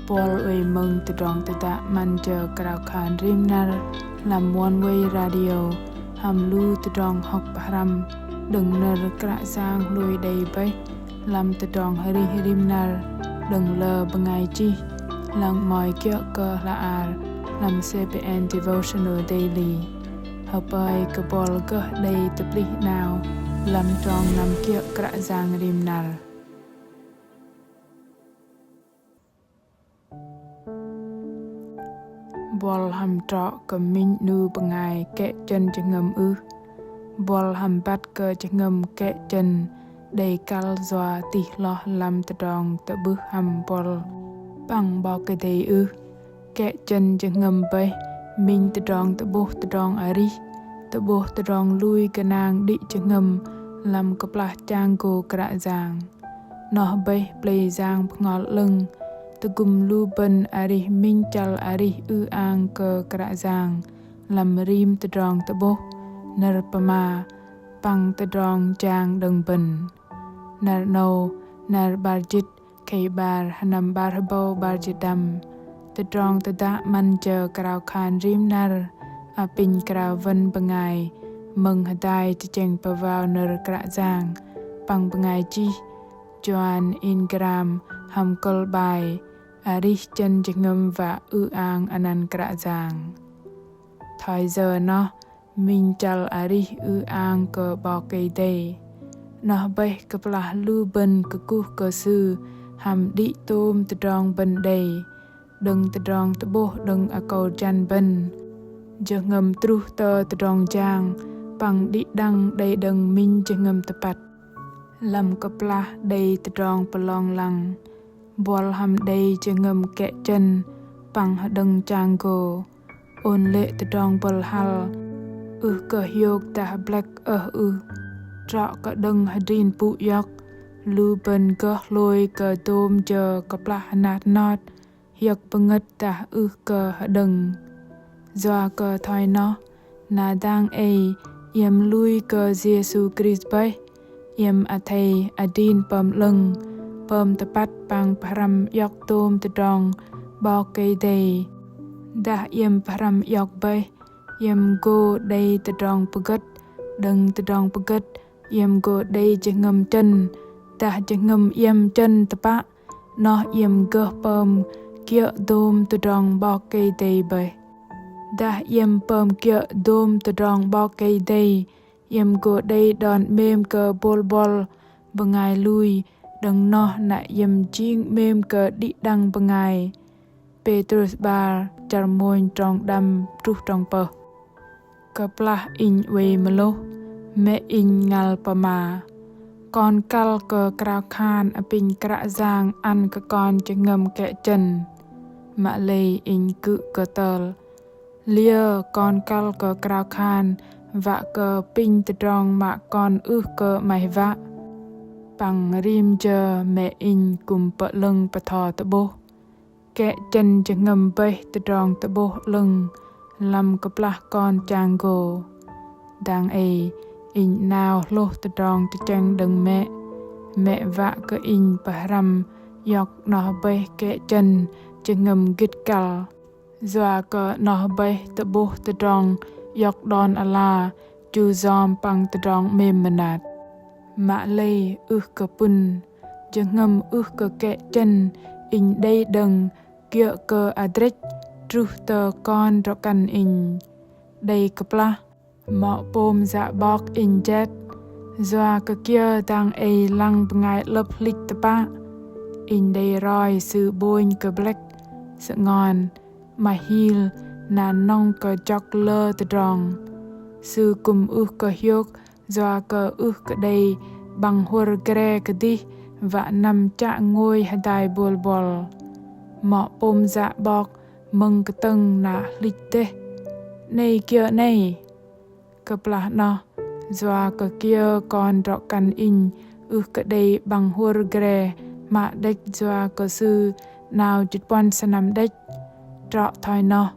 Paul uy mừng từ tròn từ tạ man chờ cào khan rim nar làm one way radio ham lu từ tròn học haram đừng nở cả sang lùi đầy bay làm từ tròn hari rim nar đừng lờ bằng ngày chi lăng mỏi kia cơ là ar làm CPN devotional daily hợp bài cơ Paul cơ đây tập lý nào làm tròn nằm kia cả sang rim nar. Bol ham trọ cơ minh nu bằng ngày kẹ chân cho ngầm Bol ham bắt cơ cho ngầm kẹ chân đầy cal doa tì lo làm tự đòn tự bước ham bol bằng bao cái đầy kẹ chân cho ngầm bay minh tự đòn ari tự đòn lui cái nàng đi cho ngầm làm cặp lá trang cô cả giang nó bay play giang ngọt lưng tự gum lu ben ari minh chal ari ang ke kra giang lam rim tự drong tự bố nar pama pang tự drong chang đừng ben nar no nar barjit kay bar hanam bar bo barjit dam tự drong tự da man chờ krao khan rim nar apin krao ven bangai mừng hadai cho cheng pa vào nar kra giang pang bangai chi Joan Ingram ham kol bai ari chân cho ngâm và ang anan kra giang thời giờ nó minh chal ari ang cơ bao cây đây nó bay cơ pla lu ben cơ cu cơ sư ham đi tôm từ tròn bên đây đừng từ tròn từ bố đừng à cầu chan bên giờ ngâm tru tơ từ tròn chang bằng đi đăng đây đừng minh cho ngâm từ bạch làm cơ pla đây từ tròn pelong lăng Bol ham đây cho ngâm kẹ chân bằng đằng trang go ôn lệ từ đong bol hal cơ hiok ta black trọ cả đằng hadin pu yok lu ben cơ lôi cơ tôm chờ cặp la nát nát hiok banget ta cơ đằng doa cơ thoi nó na dang yem lui cơ Giêsu Christ bay yem athei adin pam lưng pom tập bắt bằng param yok tôm từ đong bao cây đầy đã yem param yok bay yem go đây từ đong pagat đừng từ đong pagat yem go đây chỉ ngâm chân đã chỉ ngâm yem chân tập bạ nó yem go pom kia tôm từ đong bao cây đầy bay đã yem pom kia tôm từ đong bao cây đầy yem go đây đòn mềm cơ bol bằng ngày lui đừng nó nạ yếm chiên mềm cơ đi đăng bằng ngày Petrus bar char môi trong đâm trúc trong bờ cơ pla in về malo mẹ in ngal pama con cal cơ krao khan ở pin kra giang ăn cơ con cho ngâm kẹ chân mạ lây in cự cơ tờ lia con cal cơ krao khan vạ cơ pin từ trong mạ con cơ mày vạ bằng rim chờ mẹ in cùng bợ lưng bờ thò tự bố kẹ chân cho ngâm bay tự tròn tự bố lưng làm cặp lá con chàng gồ đang in nào lô tự tròn tự chàng đừng mẹ vạ cơ in bà rằm dọc nó bay kẹ chân cho ngâm gít cào doa cơ nó bay tự bố tự tròn dọc đòn ala chu giom bằng tự tròn mềm mệt mạ lây cơ pun cho ngâm cơ kẹ chân in đây đừng kia cơ adrech tru tờ con rõ căn in đây cặp la mọ pom dạ bọc in jet doa cơ kia đang lăng ngay lập lịch tập ba in đây roi sự bôi cơ black sự ngon mà hil là nong cơ chọc lơ từ tròn sự cùng cơ hiok doa cơ cơ đây bằng hor gre kedi và nằm chạ ngôi hadai bol mọ pom dạ bọc mừng cái tầng na lịch tê này kia này cặp là nó doa cái kia còn rõ căn in cái đây bằng hor gre mà đếch doa cái sư nào chít quan sanam đếch rõ thoi nó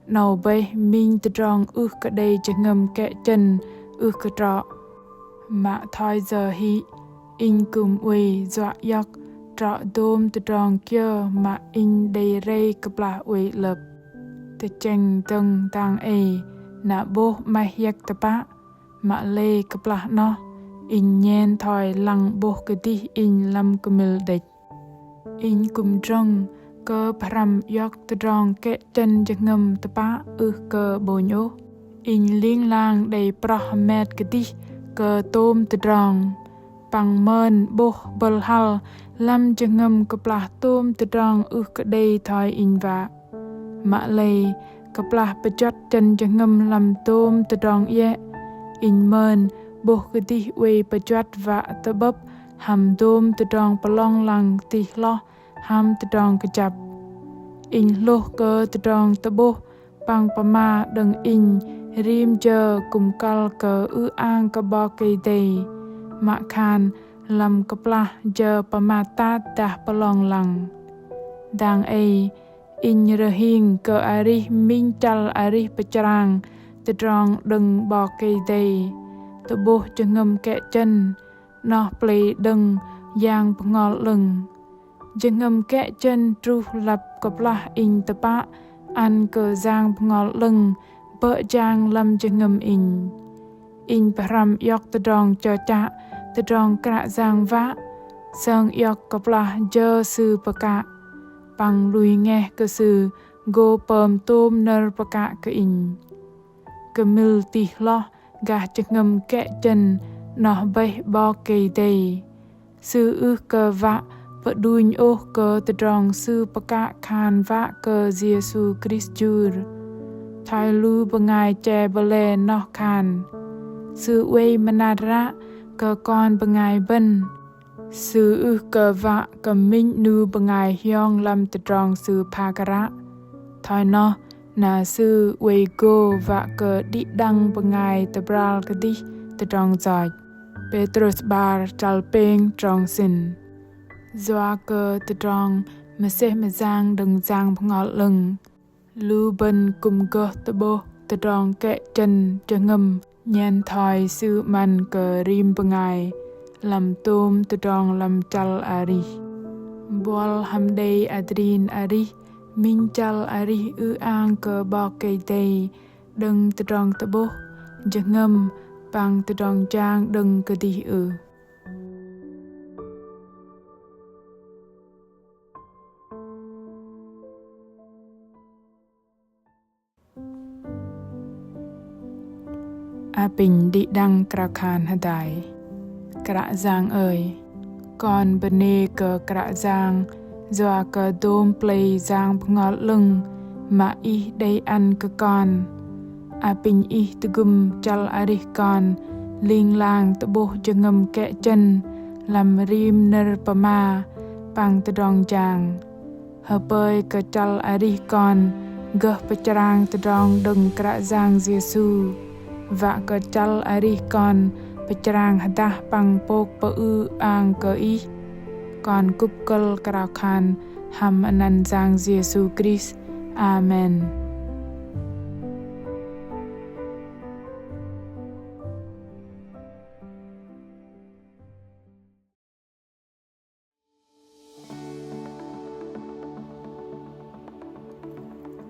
nào bay minh từ trong cái đây chỉ ngâm kẹ chân cái rõ mà thoi giờ hi in cùng uy dọa yok trọ đôm từ đòn kia mà in đầy rây cặp là uy lập từ chênh tầng tàng ê nạ bố mai hiếc tập bạ mà lê cặp là nó in nhen thòi lăng bố cái đi in lâm cơ mil địch in cùng trong cơ param yok từ đòn kẹ chân cho ngâm tập bạ cơ bồ nhô in liên lang đầy prahamet cái đi cơ tôm từ đòn bằng mơn bố bờ hal lâm cho ngâm cặp là tôm từ đòn cái đây thòi in vạ mà lê cặp là bê chót chân cho ngâm làm tôm từ đòn ye in mơn bố cái đi uê bê chót vạ tơ bấp hàm tôm từ đòn bà long lăng tì lo hàm từ đòn cái chập in lô cơ từ đòn tơ bố bằng bà ma đừng in rim chờ cùng cal cờ an cà bò cây đầy mà khan làm cặp là chờ bà ma ta đã bà long lăng đang ấy in rahing ke arih mincal arih pecerang terang đừng bò cây đầy tự bố cho ngâm kẹ chân nó plei đừng giang ngọt lừng cho ngâm kẹ chân tru lập cặp là in tập bạ ăn cờ giang ngọt lừng bợ giang lâm cho ngâm in param yok terang cho cha terang kra giang vã sang yok cặp là dơ sư baka bằng lùi nghe cơ sư gô pơm tôm nơ baka cơ in cơ mil tì lo gà cho ngâm kẹ chân nó bay bò cây đầy sư cơ vạ vợ đuôi ô cơ tự rong sư baka khan vạ cơ Giêsu Christus thái lưu bờ ngài chè bờ lê nó khan sư uê manara cơ con bờ ngài bân sư cơ vạ cơ minh nu bờ ngài hiong lâm tự rong sư phagara thái nó na sư uê go vạ cơ đi đăng bờ ngài tự bral cơ đi tự rong giỏi Petrus bar chal peng trong sin doa cơ tự rong mà se mà giang đừng giang ngọt lừng lưu bân cùng cơ tự bố tự rong kẹ chân cho ngâm nhan thòi sư man cơ rim bờ ngài làm tôm tự rong làm chal ari bol ham day adrin ari min chal ari an cơ bò cây tây đừng tự rong tự bố cho ngâm bằng tự rong trang đừng cơ đi a bình đi đăng kra khan hadai kra giang ơi con bên nê cờ kra giang doa cờ đôm play giang ngọt lưng mà y đây ăn cơ con a bình y tự gum chal ari con linh lang tự bố cho ngâm kẹ chân làm rim nơ pama bằng tự rong chàng hợp bơi cờ chal ari con gỡ pecerang tự rong đừng kra giang Giêsu và cơ chal ari con pecerang hadah pang pok ang cơ i con cúp cơ krao khan ham anan giang Giêsu Christ amen.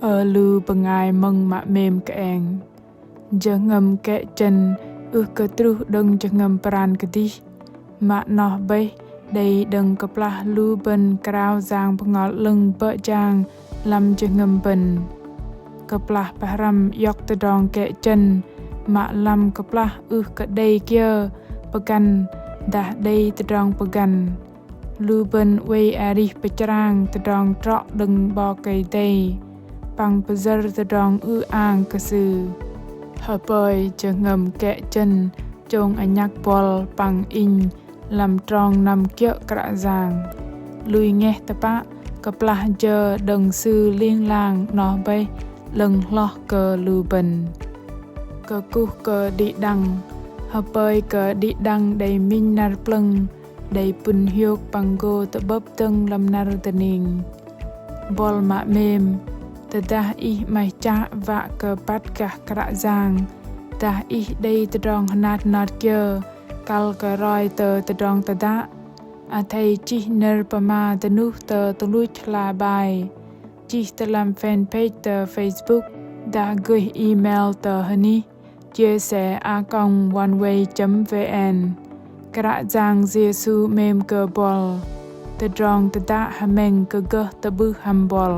Ở lưu bằng ai mừng mạ mềm kẹng giờ ngâm kẹ chân cơ tru đừng cho ngâm pran cái đi mạ nó bay đây đừng cặp là lưu bần krao giang bằng ngọt lưng bợ giang làm cho ngâm bần cặp là param yok tự đòn kẹ chân mạ làm cặp là cái đây kia bagan đã đây tự đòn bagan lưu bần way ari pecerang tự đòn trọ đừng bò cây đây bằng bờ tự đòn an cơ sư hợp bơi cho ngâm kẹ chân trông anh nhắc bol bằng in làm tròn nằm kiệu kra giang lùi nghe tập bạ cặp là giờ đừng sư liên làng nó bay lưng lo cơ lưu bần cơ cu cơ đi đăng hợp bơi cơ đi đăng đầy minh nar plung đầy pun hiuk bằng go tập bấp tưng làm nar tening bol mạ mềm Tadah ih mai cha vạ cơ bát cả kra giang ta ih đây tự rong hanat nát kia kal cơ roi tờ tự rong tada a thầy chỉ nở bà ma tờ nụ tờ tờ lùi thla bài chỉ tờ làm fanpage tờ Facebook đã gửi email tờ honey chia sẻ a.oneway.vn kra giang Giêsu mem cơ bol tờ drong tờ đã hameng cơ gơ tờ bư ham bol